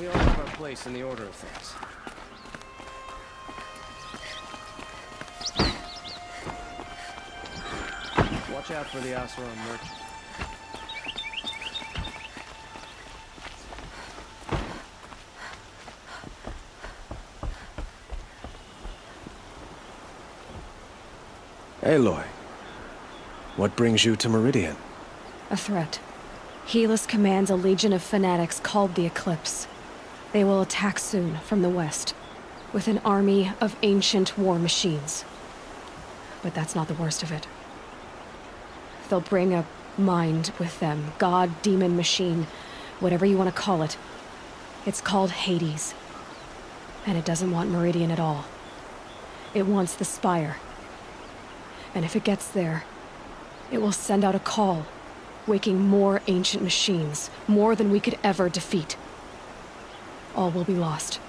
We all have our place in the order of things. Watch out for the Asura merchant. Aloy, what brings you to Meridian? A threat. Helis commands a legion of fanatics called the Eclipse. They will attack soon from the west, with an army of ancient war machines. But that's not the worst of it. They'll bring a mind with them, god, demon, machine, whatever you want to call it. It's called Hades. And it doesn't want Meridian at all. It wants the Spire. And if it gets there, it will send out a call, waking more ancient machines, more than we could ever defeat. All will be lost.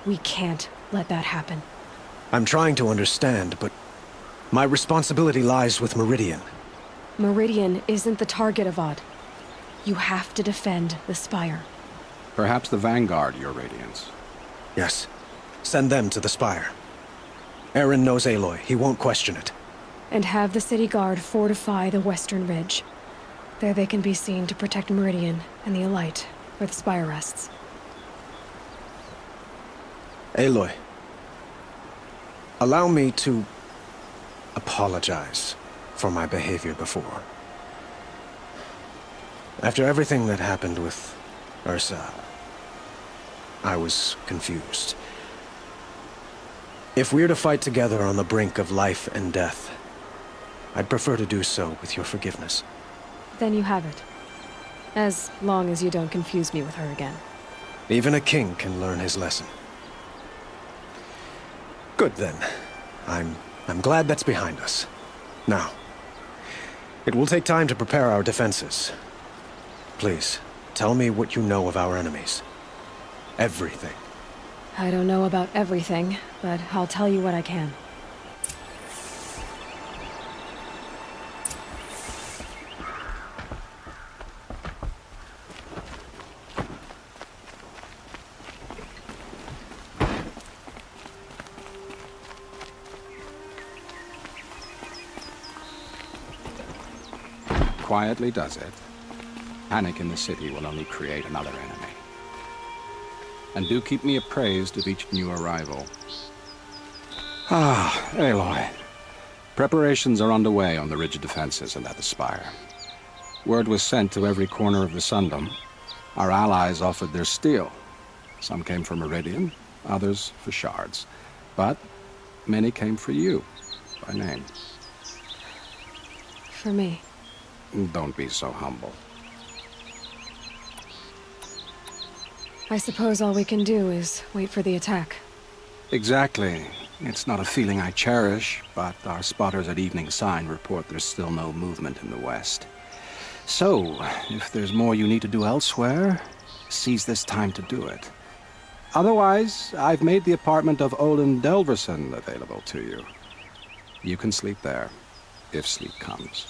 We can't let that happen. I'm trying to understand, but my responsibility lies with Meridian. Meridian isn't the target, Avad. You have to defend the Spire. Perhaps the Vanguard, Your Radiance. Yes. Send them to the Spire. Eren knows Aloy. He won't question it. And have the city guard fortify the western ridge. There they can be seen to protect Meridian and the Elite, where the Spire rests. Aloy, allow me to apologize for my behavior before. After everything that happened with Ursa, I was confused. If we're to fight together on the brink of life and death, I'd prefer to do so with your forgiveness. Then you have it. As long as you don't confuse me with her again. Even a king can learn his lesson. Good then. I'm glad that's behind us. Now, it will take time to prepare our defenses. Please, tell me what you know of our enemies. Everything. I don't know about everything, but I'll tell you what I can. Quietly does it. Panic in the city will only create another enemy. And do keep me appraised of each new arrival. Ah, Aloy. Preparations are underway on the ridge defenses and at the Spire. Word was sent to every corner of the Sundom. Our allies offered their steel. Some came for Meridian, others for shards. But many came for you, by name. For me. Don't be so humble. I suppose all we can do is wait for the attack. Exactly. It's not a feeling I cherish, but our spotters at Evening Sign report there's still no movement in the west. So, if there's more you need to do elsewhere, seize this time to do it. Otherwise, I've made the apartment of Olin Delverson available to you. You can sleep there, if sleep comes.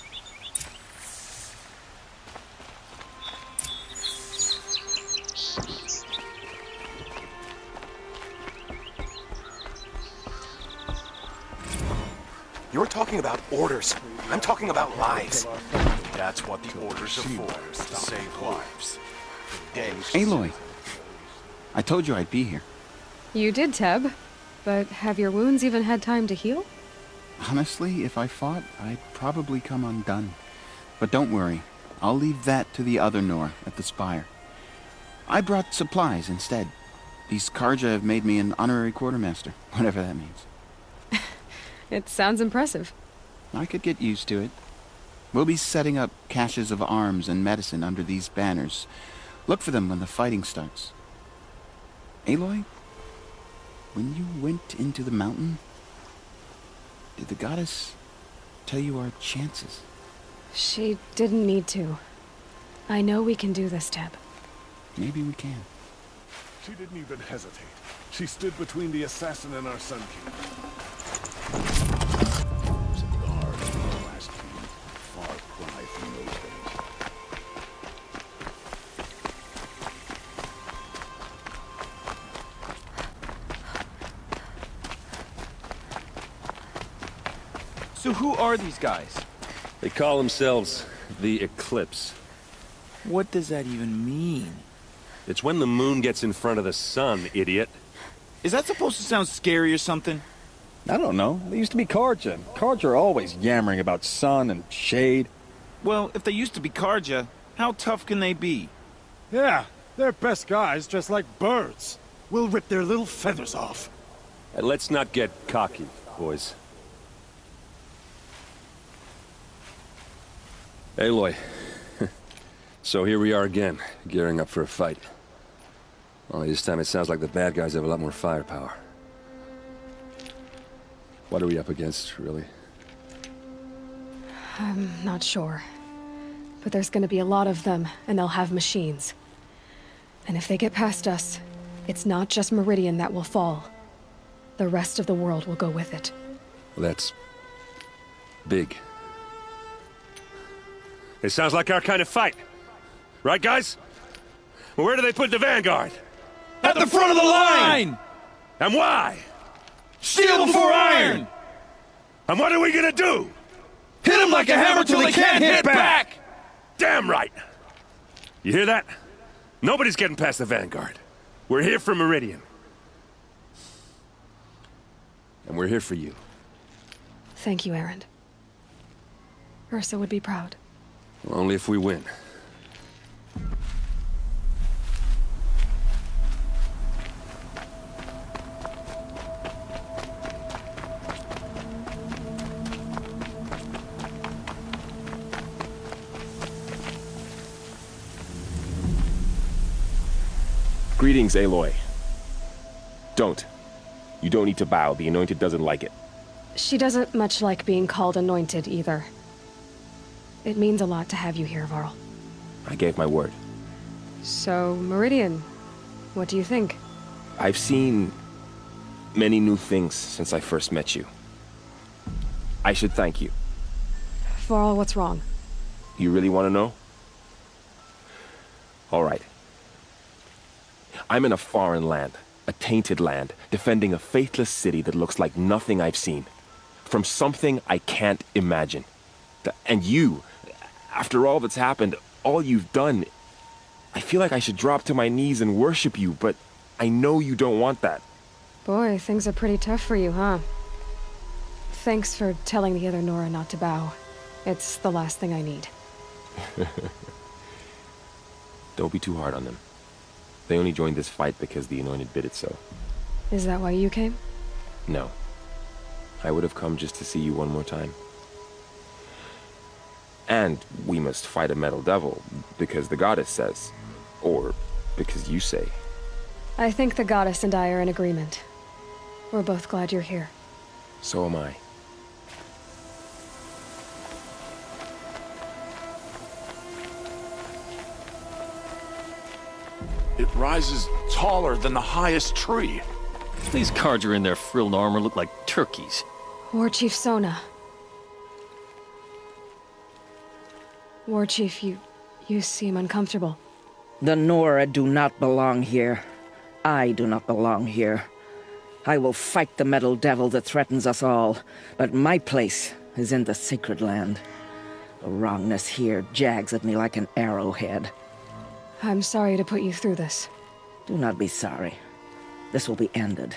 You're talking about orders. I'm talking about lives. That's what the orders are for, to save lives. Aloy, I told you I'd be here. You did, Teb. But have your wounds even had time to heal? Honestly, if I fought, I'd probably come undone. But don't worry, I'll leave that to the other Nor at the Spire. I brought supplies instead. These Karja have made me an honorary quartermaster, whatever that means. It sounds impressive. I could get used to it. We'll be setting up caches of arms and medicine under these banners. Look for them when the fighting starts. Aloy, when you went into the mountain, did the goddess tell you our chances? She didn't need to. I know we can do this, Teb. Maybe we can. She didn't even hesitate. She stood between the assassin and our Sun King. So who are these guys? They call themselves the Eclipse. What does that even mean? It's when the moon gets in front of the sun, idiot. Is that supposed to sound scary or something? I don't know. They used to be Karja, and Karja are always yammering about sun and shade. Well, if they used to be Karja, how tough can they be? Yeah, they're best guys dressed like birds. We'll rip their little feathers off. And let's not get cocky, boys. Aloy. So here we are again, gearing up for a fight. Only this time it sounds like the bad guys have a lot more firepower. What are we up against, really? I'm not sure. But there's gonna be a lot of them, and they'll have machines. And if they get past us, it's not just Meridian that will fall. The rest of the world will go with it. Well, that's... big. It sounds like our kind of fight. Right, guys? Well, where do they put the Vanguard? At the front of the line! And why? Steel before iron! And what are we gonna do? Hit them like a hammer till they can't hit back! Damn right! You hear that? Nobody's getting past the Vanguard. We're here for Meridian. And we're here for you. Thank you, Erend. Ursa would be proud. Well, only if we win. Greetings, Aloy. Don't. You don't need to bow. The Anointed doesn't like it. She doesn't much like being called anointed, either. It means a lot to have you here, Varl. I gave my word. So, Meridian, what do you think? I've seen many new things since I first met you. I should thank you. Varl, what's wrong? You really want to know? All right. I'm in a foreign land, a tainted land, defending a faithless city that looks like nothing I've seen. From something I can't imagine. And you, after all that's happened, all you've done, I feel like I should drop to my knees and worship you, but I know you don't want that. Boy, things are pretty tough for you, huh? Thanks for telling the other Nora not to bow. It's the last thing I need. Don't be too hard on them. They only joined this fight because the Anointed bid it so. Is that why you came? No. I would have come just to see you one more time. And we must fight a metal devil, because the goddess says. Or because you say. I think the goddess and I are in agreement. We're both glad you're here. So am I. It rises taller than the highest tree. These Karja in their frilled armor look like turkeys. War Chief Sona. War Chief, you seem uncomfortable. The Nora do not belong here. I do not belong here. I will fight the metal devil that threatens us all, but my place is in the sacred land. The wrongness here jags at me like an arrowhead. I'm sorry to put you through this. Do not be sorry. This will be ended.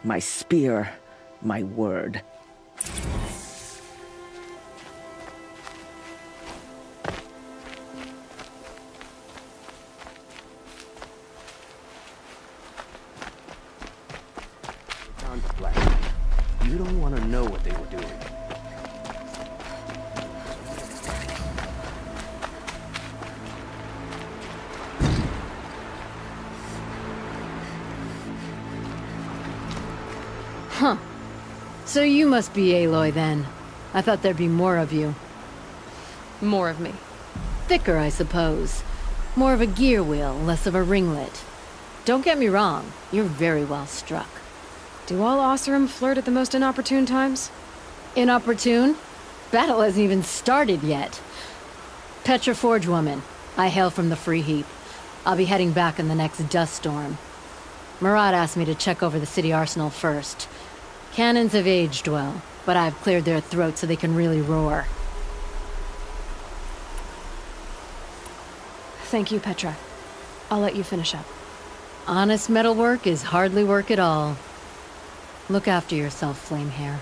My spear, my word. You don't want to know what they were doing. Huh. So you must be Aloy then. I thought there'd be more of you. More of me. Thicker, I suppose. More of a gear wheel, less of a ringlet. Don't get me wrong, you're very well struck. Do all Oseram flirt at the most inopportune times? Inopportune? Battle hasn't even started yet. Petra Forge woman. I hail from the Free Heap. I'll be heading back in the next dust storm. Murad asked me to check over the city arsenal first. Cannons have aged well, but I've cleared their throats so they can really roar. Thank you, Petra. I'll let you finish up. Honest metalwork is hardly work at all. Look after yourself, Flamehair.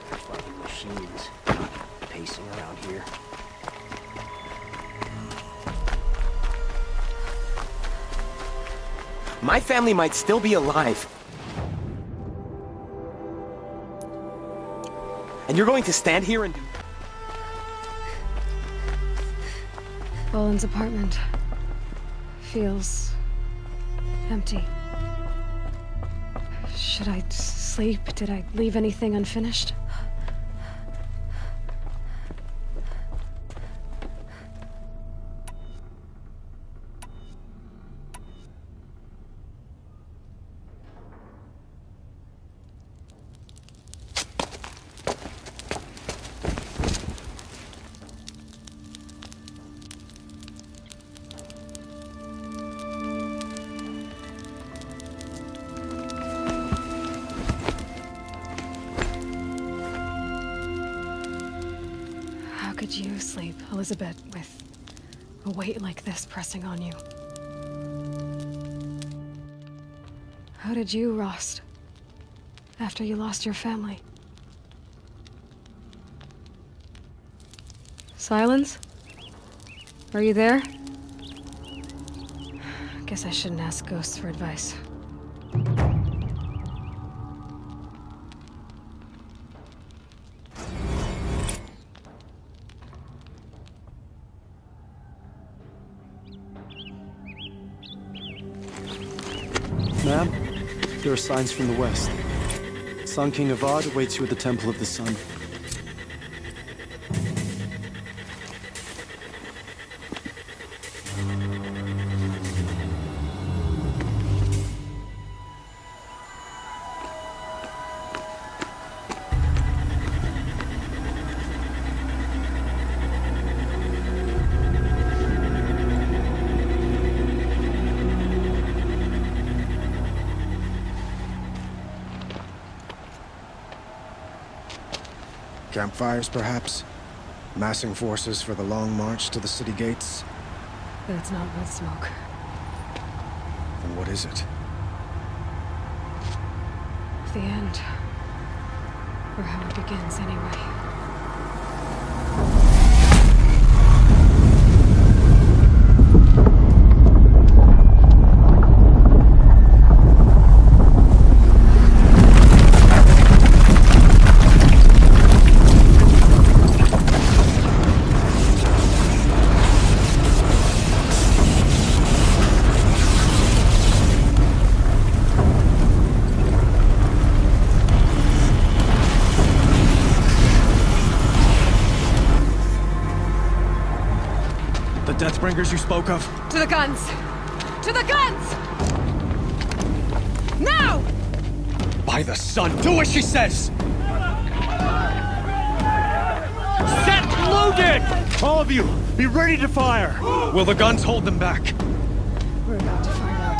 Fucking machines. Pacing around here. My family might still be alive. And you're going to stand here and do... Boland's apartment feels empty. Should I sleep? Did I leave anything unfinished? How could you sleep, Elizabeth, with a weight like this pressing on you? How did you, Rost, after you lost your family? Silence? Are you there? Guess I shouldn't ask ghosts for advice. Ma'am, there are signs from the west. Sun King Avad awaits you at the Temple of the Sun. Campfires, perhaps? Massing forces for the long march to the city gates? That's not wood smoke. Then what is it? The end. Or how it begins, anyway. Deathbringers you spoke of? To the guns! To the guns! Now! By the sun, do as she says! Set loaded! All of you, be ready to fire! Will the guns hold them back? We're about to find out.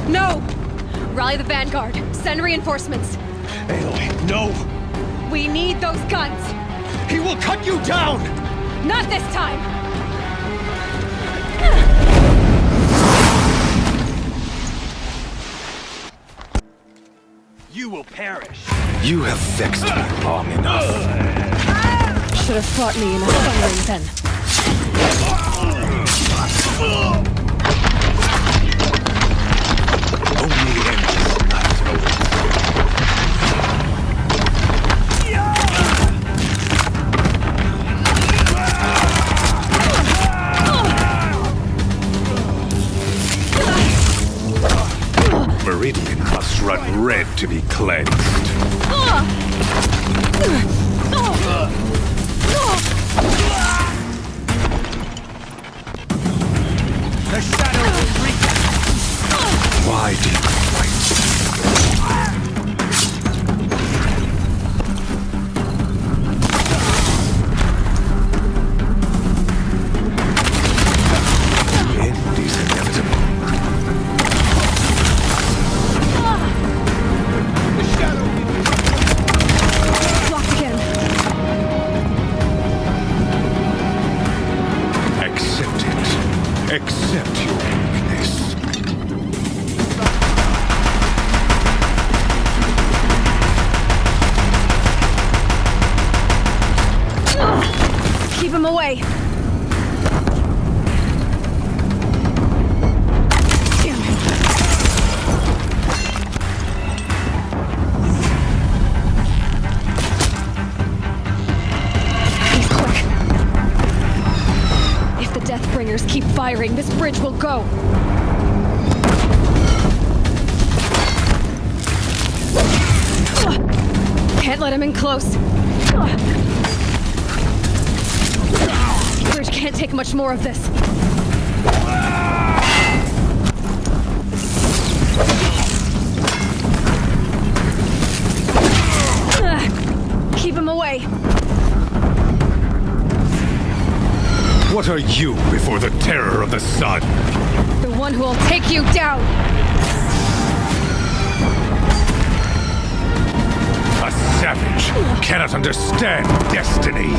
No! Rally the vanguard. Send reinforcements. Aloy, no! We need those guns! He will cut you down! Not this time! You will perish! You have vexed me long enough. Should have fought me in a thundering then. Only endless night over. Meridian must run red to be cleansed. The shadow will reach. Why did you fight? The end is inevitable. The shadow Locked again. Accept it. Accept your weakness. Keep him away. Damn it. He's quick. If the Deathbringers keep firing, this bridge will go. Can't let him in close. Bridge can't take much more of this. Keep him away. What are you before the terror of the sun? The one who will take you down. A savage cannot understand destiny.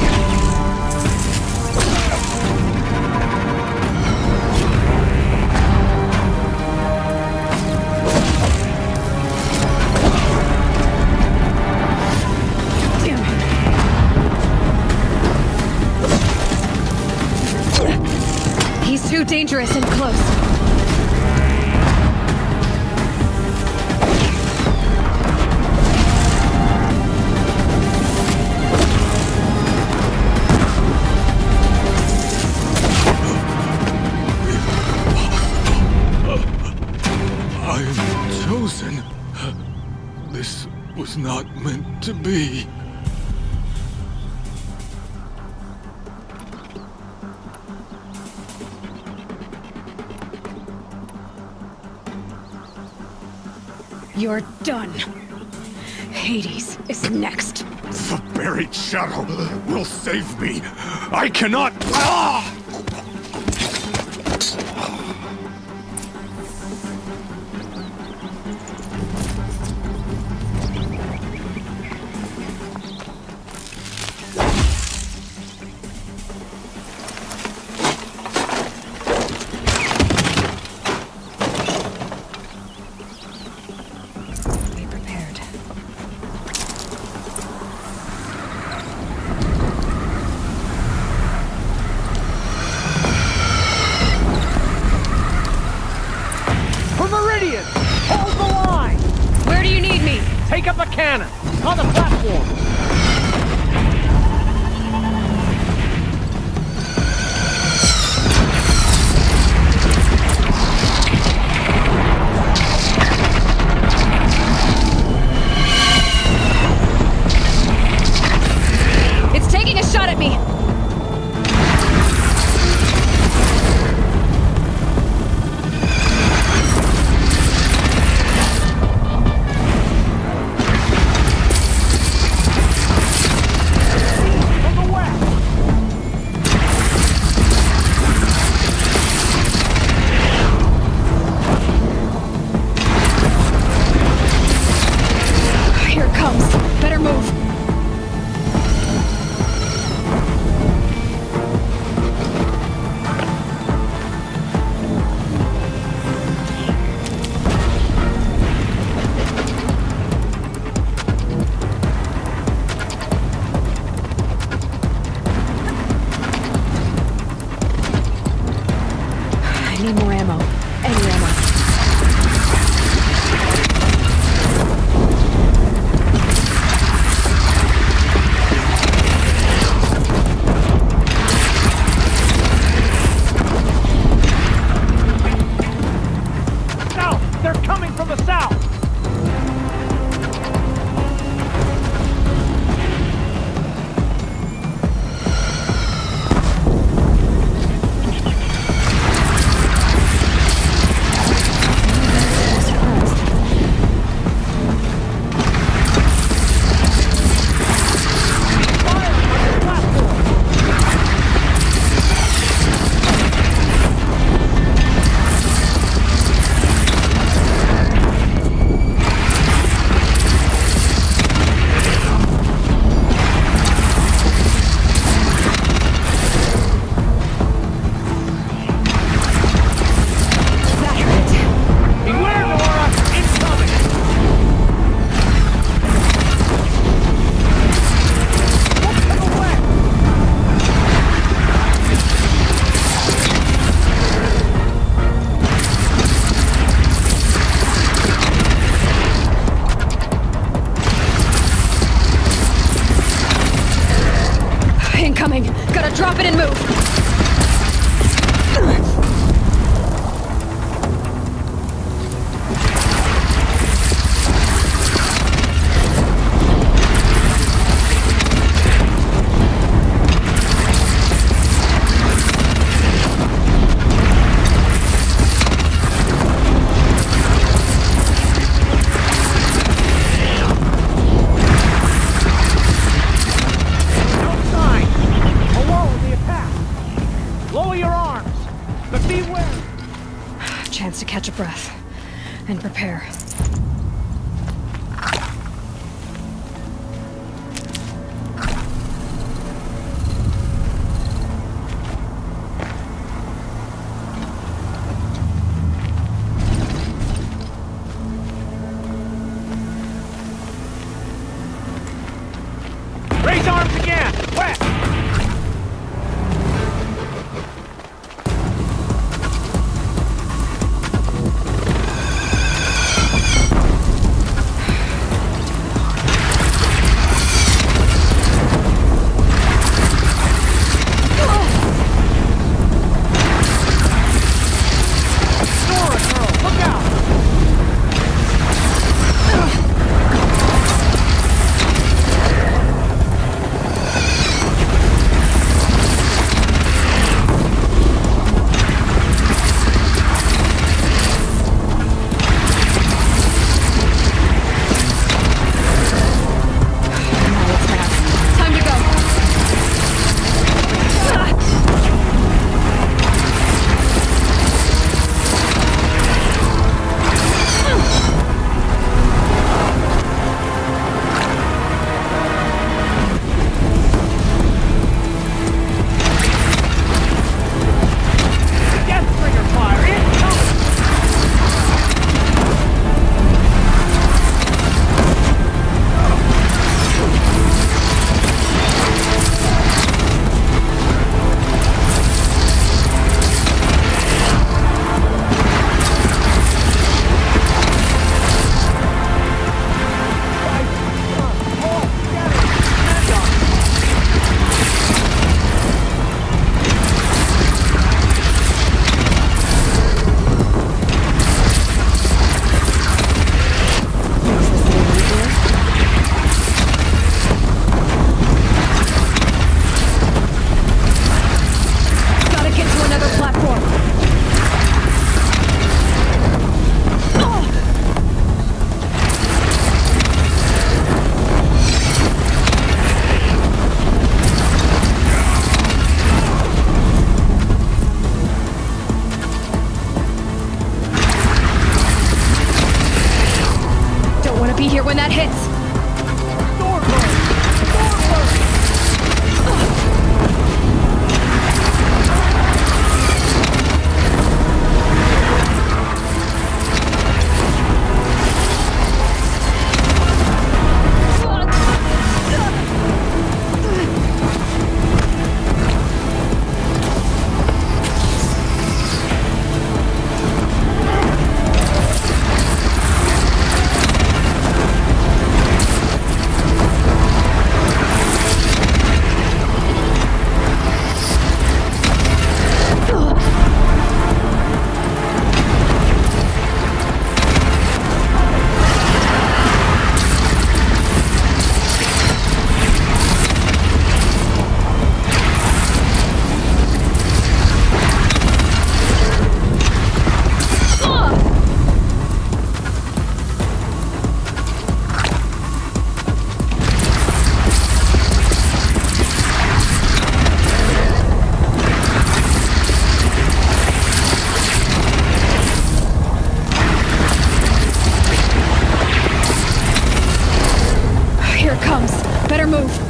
He's too dangerous and close. I am chosen. This was not meant to be. You're done. Hades is next. The buried shadow will save me. I cannot. Ah! Be prepared. For Meridian! Hold the line! Where do you need me? Take up a cannon! On the platform! It's taking a shot at me. Here it comes. Better move. I need more ammo. Any ammo. and prepare. Raise arms again! West! Be here when that hits! Better move.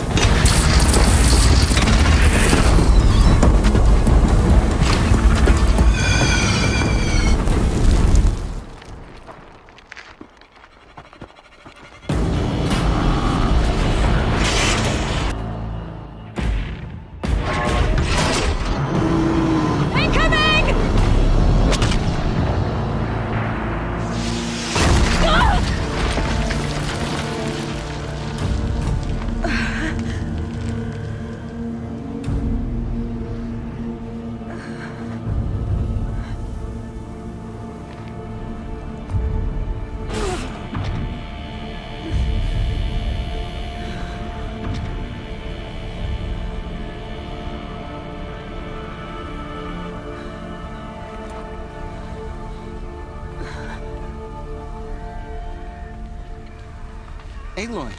Aloy!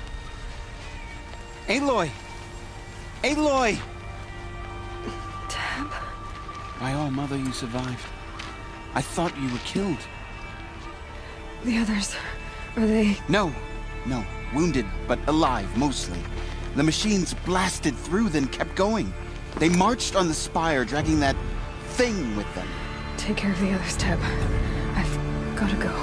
Aloy! Aloy! Deb? By all, Mother, you survived. I thought you were killed. The others, are they... No. Wounded, but alive, mostly. The machines blasted through, then kept going. They marched on the spire, dragging that thing with them. Take care of the others, Teb. I've gotta go.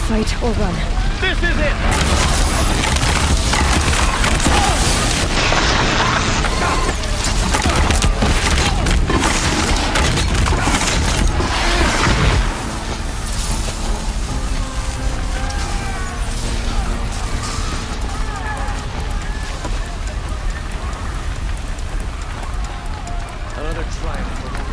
Fight or run. This is it! Another triumph for Marie.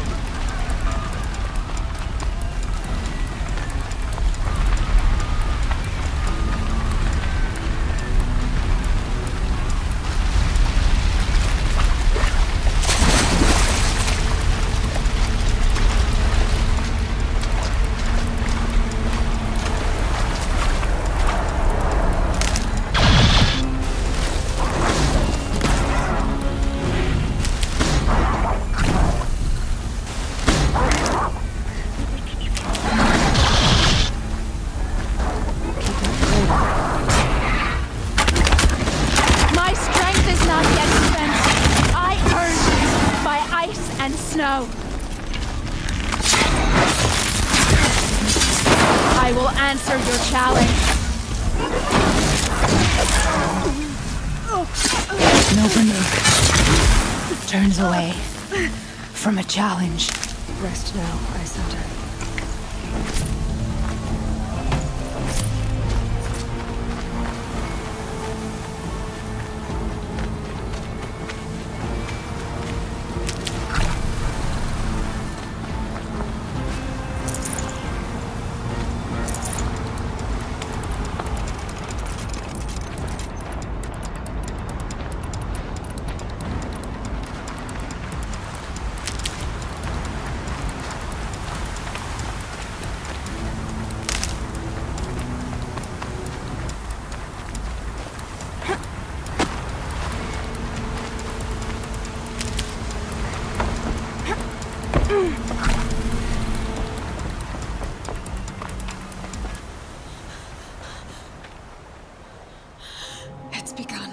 Snow. I will answer your challenge. No Banuk turns away from a challenge. Rest now, Icenter. It's begun.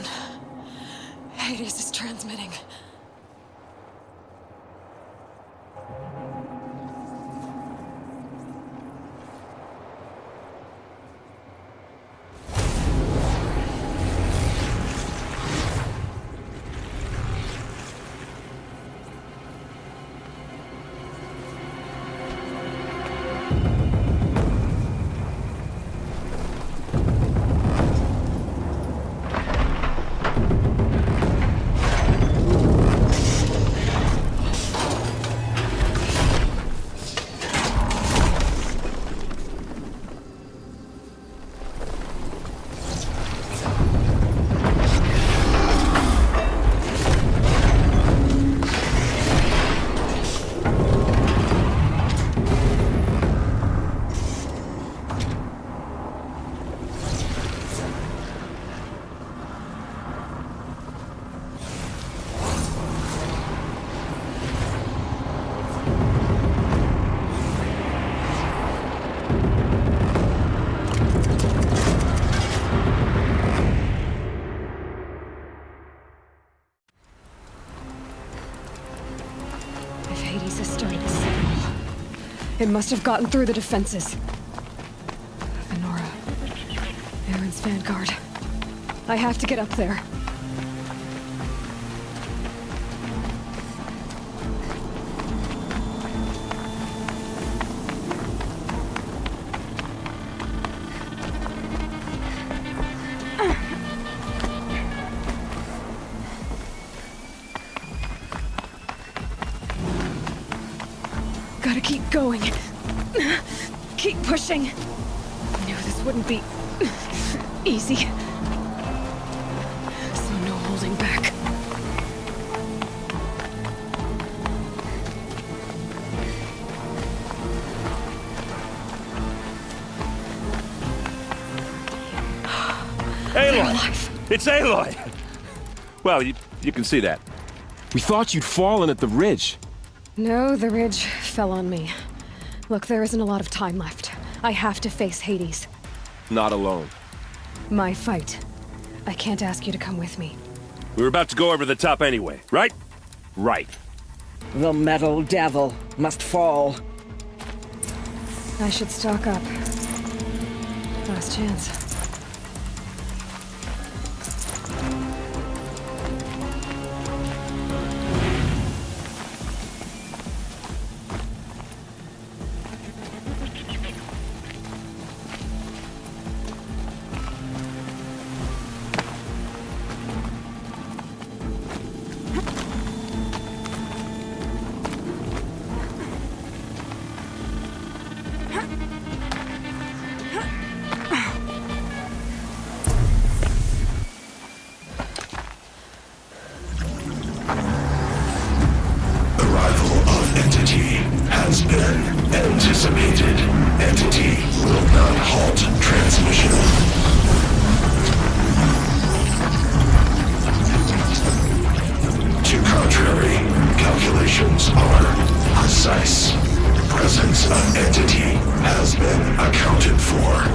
Hades is transmitting. It must have gotten through the defenses. Enora. Aaron's vanguard. I have to get up there. Gotta keep going. Keep pushing. I knew this wouldn't be easy. So no holding back. Aloy! It's Aloy! Well, you can see that. We thought you'd fallen at the ridge. No, the ridge fell on me. Look, there isn't a lot of time left. I have to face Hades. Not alone. My fight. I can't ask you to come with me. We were about to go over the top anyway, right? Right. The metal devil must fall. I should stock up. Last chance. Anticipated. Entity will not halt transmission. To contrary, calculations are precise. Presence of entity has been accounted for.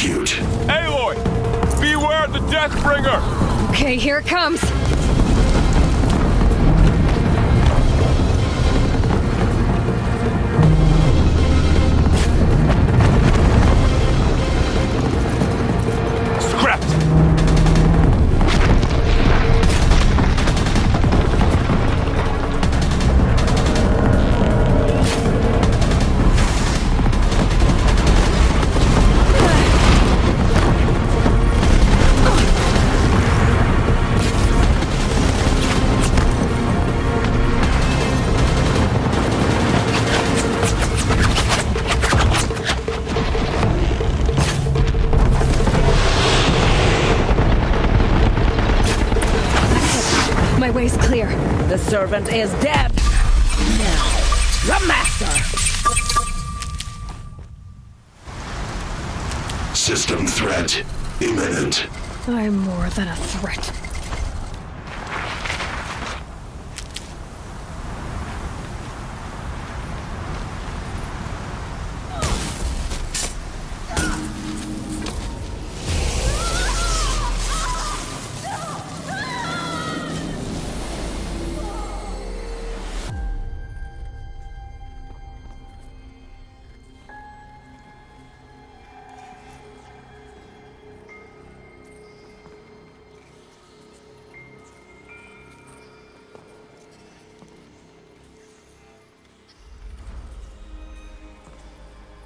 execute. Aloy! Beware the Deathbringer! Okay, here it comes. My way's clear. The servant is dead. Now, the master. System threat imminent. I'm more than a threat.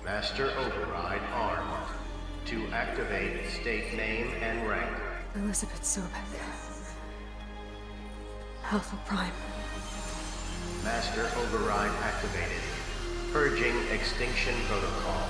Master Override armed. To activate, state name and rank. Elizabeth Sobek. Alpha Prime. Master Override activated. Purging extinction protocol.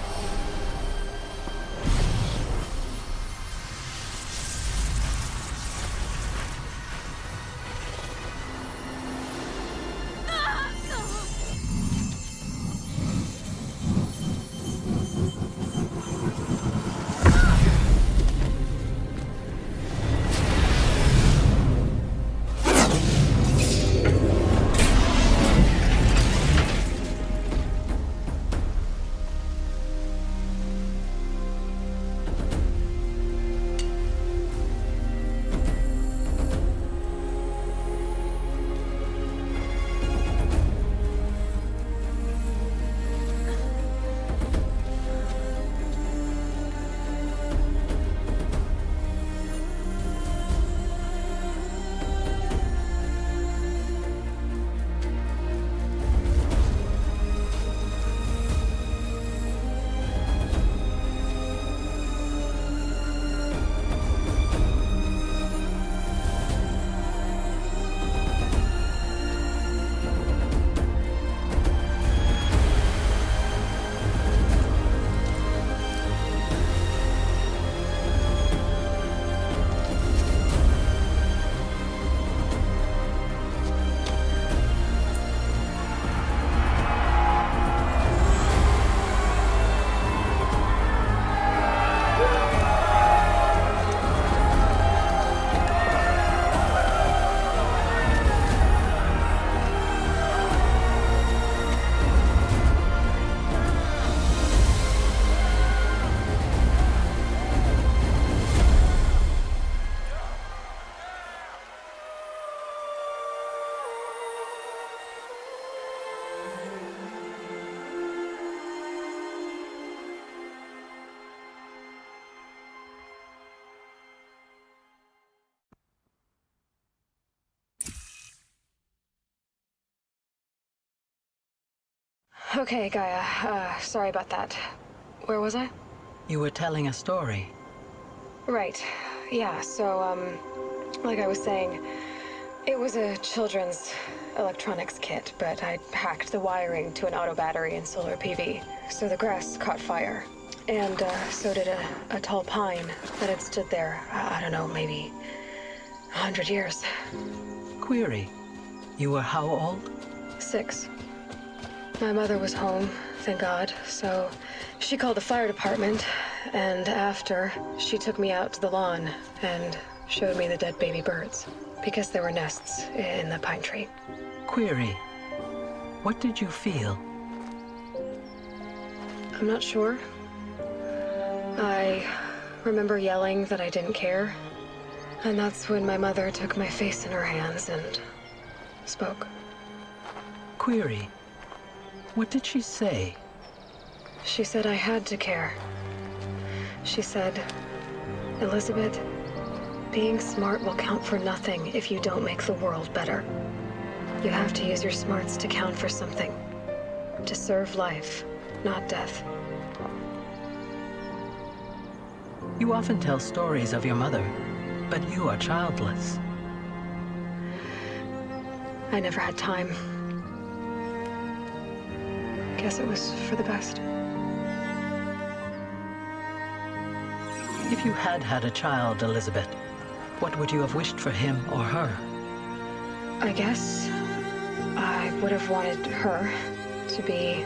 Okay, Gaia. Sorry about that. Where was I? You were telling a story. Right. Yeah, so, like I was saying, it was a children's electronics kit, but I hacked the wiring to an auto battery and solar PV. So the grass caught fire. And, so did a tall pine that had stood there, I don't know, maybe 100 years. Query. You were how old? 6. My mother was home, thank God, so she called the fire department, and after, she took me out to the lawn and showed me the dead baby birds, because there were nests in the pine tree. Query. What did you feel? I'm not sure. I remember yelling that I didn't care. And that's when my mother took my face in her hands and spoke. Query. What did she say? She said I had to care. She said, Elizabeth, being smart will count for nothing if you don't make the world better. You have to use your smarts to count for something. To serve life, not death. You often tell stories of your mother, but you are childless. I never had time. Guess it was for the best. If you had had a child, Elizabeth, what would you have wished for him or her? I guess I would have wanted her to be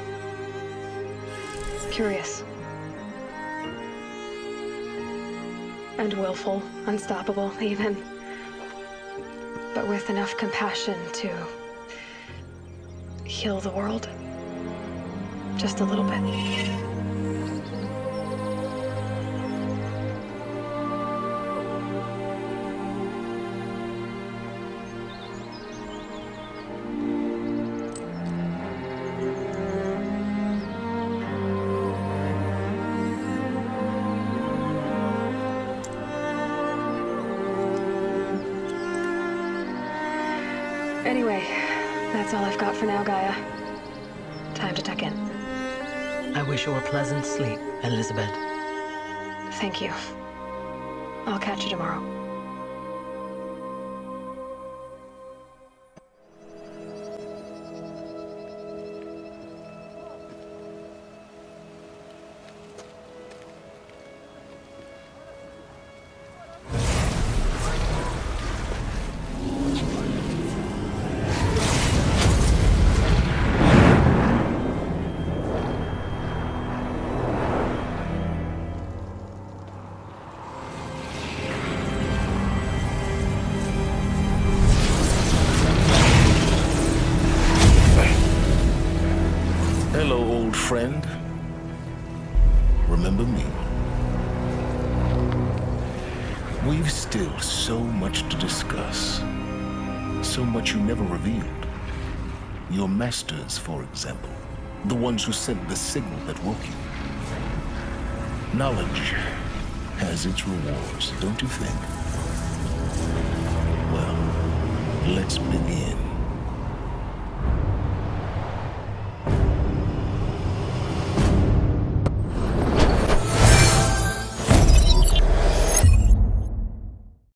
curious. And willful, unstoppable, even. But with enough compassion to heal the world. Just a little bit. Anyway, that's all I've got for now, Gaia. Time to tuck in. I wish you a pleasant sleep, Elizabeth. Thank you. I'll catch you tomorrow. Hello, old friend. Remember me? We've still so much to discuss. So much you never revealed. Your masters, for example. The ones who sent the signal that woke you. Knowledge has its rewards, don't you think? Well, let's begin.